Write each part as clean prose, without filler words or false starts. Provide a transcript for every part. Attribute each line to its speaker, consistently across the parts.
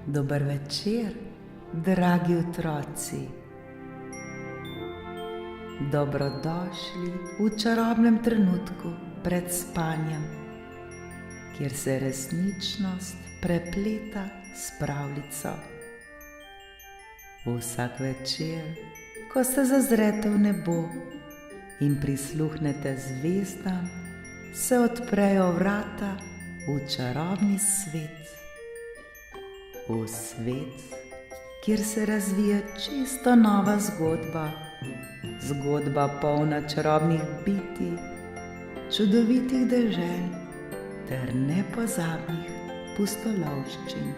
Speaker 1: Dober večer, dragi otroci. Dobrodošli v čarobnem trenutku pred spanjem, kjer se resničnost prepleta s pravljico. Vsak večer, ko se zazrete v nebo in prisluhnete zvezdam, se odprejo vrata v čarobni svet. V svet, kjer se razvija čisto nova zgodba, zgodba polna čarobnih bitij, čudovitih dežel ter nepozabnih pustolovščin.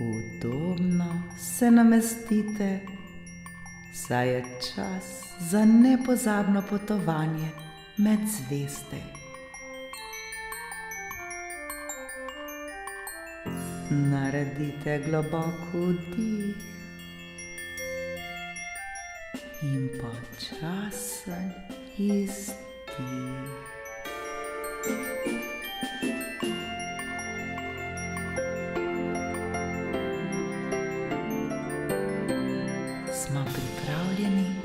Speaker 1: Udobno se namestite, saj je čas za nepozabno potovanje med zvezde. Naredite globok vdih in počasen izdih. Smo pripravljeni?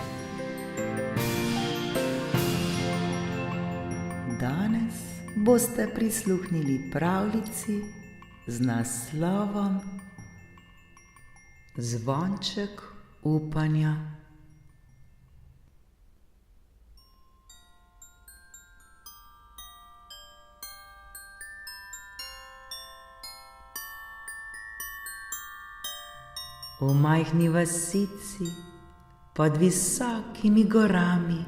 Speaker 1: Danes boste prisluhnili pravljici z naslovom Zvonček upanja. V majhni vasici pod visokimi gorami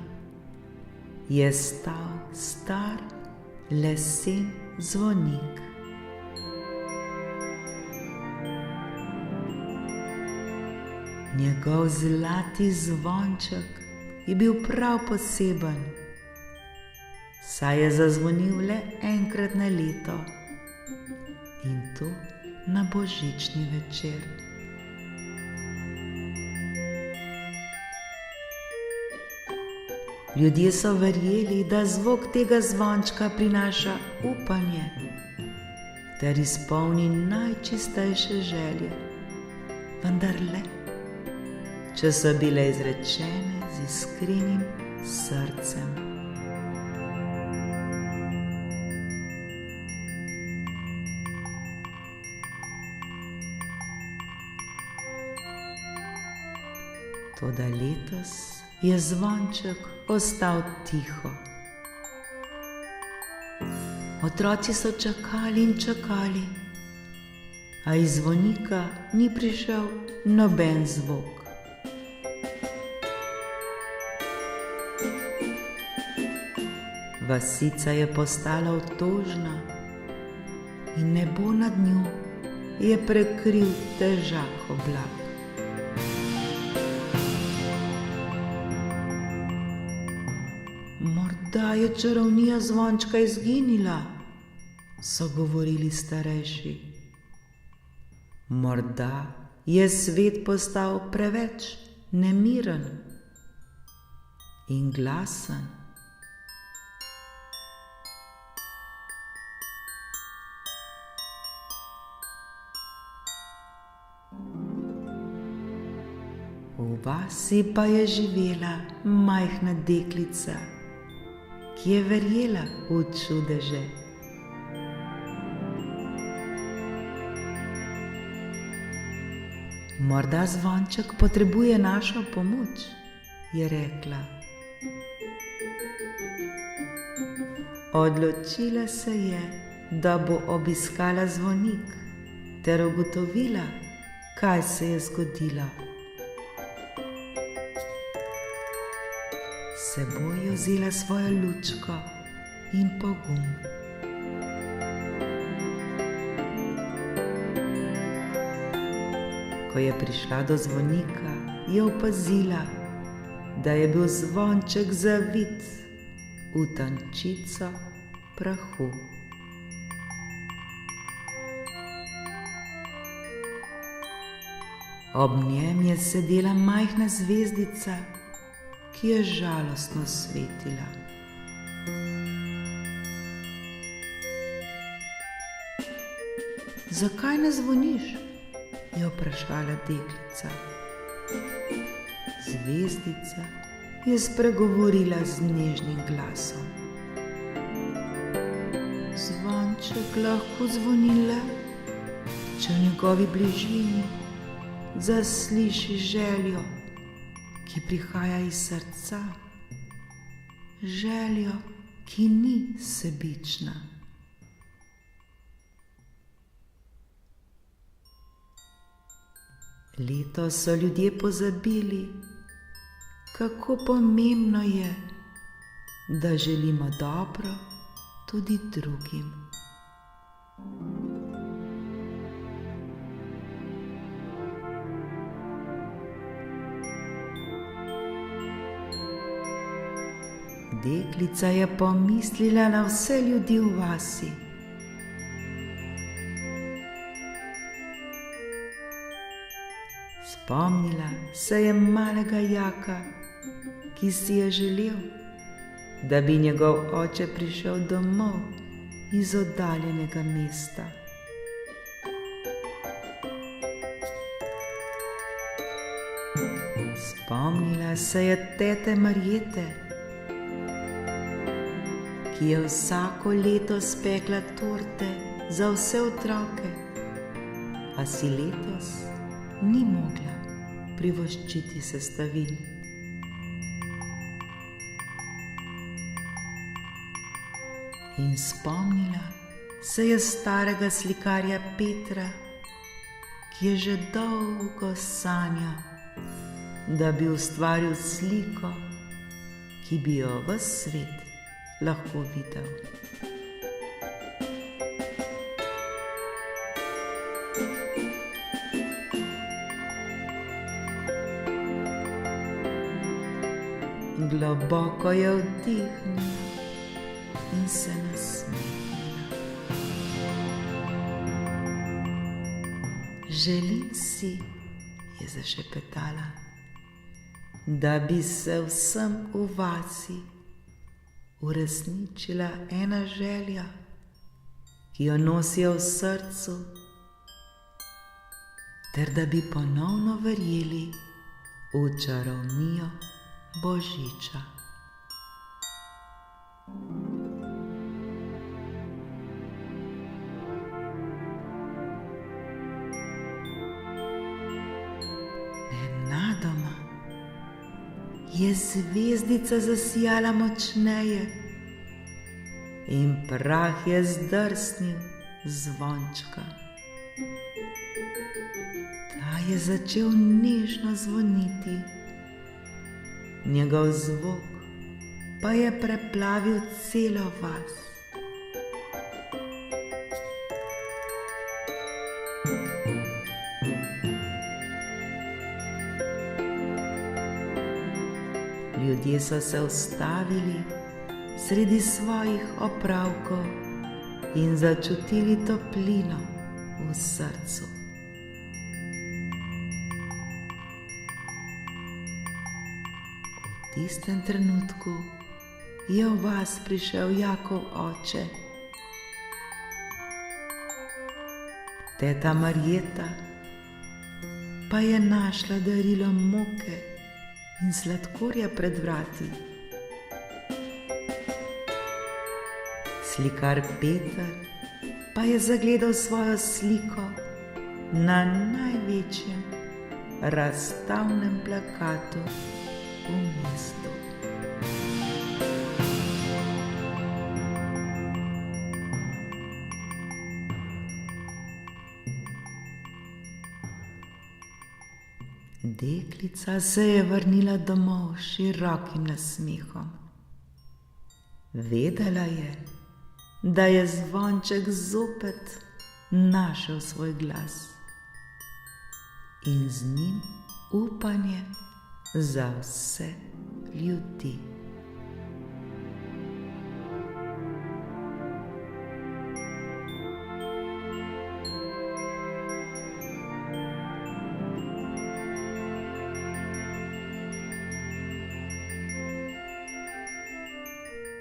Speaker 1: je stal star lesen zvonik. Njegov zlati zvonček je bil prav poseben, saj je zazvonil le enkrat na leto, in to na božični večer. Ljudje so verjeli, da zvok tega zvončka prinaša upanje ter izpolni najčistejše želje, vendar le, če so bile izrečene z iskrenim srcem. Toda letos je zvonček ostal tiho. Otroci so čakali in čakali, a iz zvonika ni prišel noben zvok. Vasica je postala otožna in nebo nad njo je prekril težak oblak. Morda je čarovnija zvončka izginila, so govorili starejši. Morda je svet postal preveč nemiren in glasen. V vasi pa je živela majhna deklica, ki je verjela v čudeže. Morda zvonček potrebuje našo pomoč, je rekla. Odločila se je, da bo obiskala zvonik ter ugotovila, kaj se je zgodilo. S seboj je vzela svojo lučko in pogum. Ko je prišla do zvonika, je opazila, da je bil zvonček zavit v tančico prahu. Ob njem je sedela majhna zvezdica, ki je žalostno svetila. Zakaj ne zvoniš? Je vprašala deklica. Zvezdica je spregovorila z nežnim glasom. Zvonček lahko zvoni le, če v njegovi bližini zasliši željo, ki prihaja iz srca, željo, ki ni sebična. Letos so ljudje pozabili, kako pomembno je, da želimo dobro tudi drugim. Deklica je pomislila na vse ljudi v vasi. Spomnila se je malega Jaka, ki si je želel, da bi njegov oče prišel domov iz oddaljenega mesta. Spomnila se je tete Marjete, ki je vsako leto spekla torte za vse otroke, a si letos ni mogla privoščiti sestavin. In spomnila se je starega slikarja Petra, ki je že dolgo sanjal, da bi ustvaril sliko, ki bi jo ves svet lahko videl. Globoko je vdihnila in se nasmehnila. Želim si, je zašepetala, da bi se vsem v vasi uresničila ena želja, ki jo nosijo v srcu, ter da bi ponovno verjeli v čarovnijo Božiča. Nenadoma je zvezdica zasijala močneje in prah je zdrsnil z zvončka. Ta je začel nežno zvoniti. Njegov zvok pa je preplavil celo vas. Ljudje so se ustavili sredi svojih opravkov in začutili toplino v srcu. V tistem trenutku je v vas prišel Jakov oče. Teta Marjeta pa je našla darilo moke in sladkorja pred vrati. Slikar Peter pa je zagledal svojo sliko na največjem razstavnem plakatu v mestu. Deklica se je vrnila domov s širokim nasmehom. Vedela je, da je zvonček zopet našel svoj glas in z njim upanje za vse ljudi.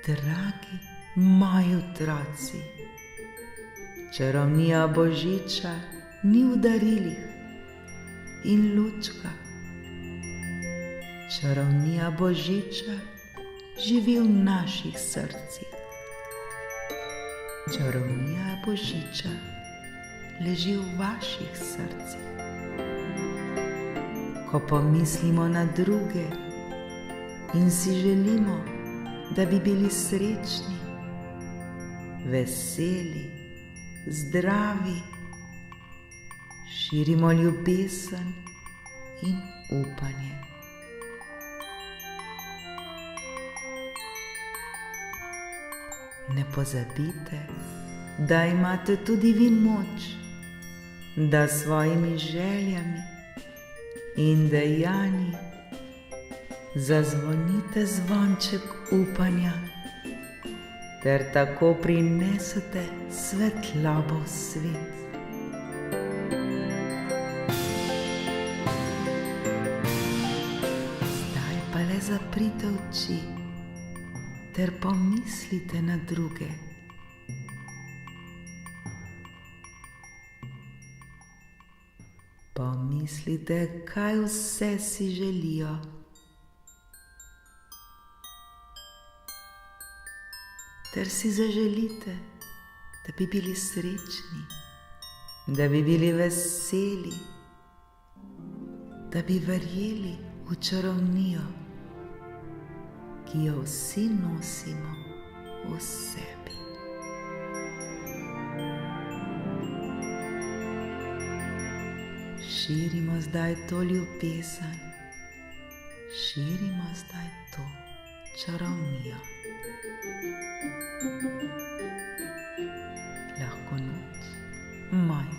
Speaker 1: Dragi moji otroci, Čarovnija božiča ni v darilih in lučka. Čarovnija božiča živi v naših srcih. Čarovnija božiča leži v vaših srcih. Ko pomislimo na druge in si želimo, da bi bili srečni, veseli, zdravi, širimo ljubezen in upanje. Ne pozabite, da imate tudi vi moč, da s svojimi željami in dejanji zazvonite zvonček upanja ter tako prinesete svetlobo v svet. Zdaj pa le zaprite oči ter pomislite na druge. Pomislite, kaj vse si želijo. Ter si zaželite, da bi bili srečni, da bi bili veseli, da bi verjeli v čarovnijo, ki jo vsi nosimo v sebi. Širimo zdaj to ljubezen, širimo zdaj to čarovnijo. Lahko noč, moja.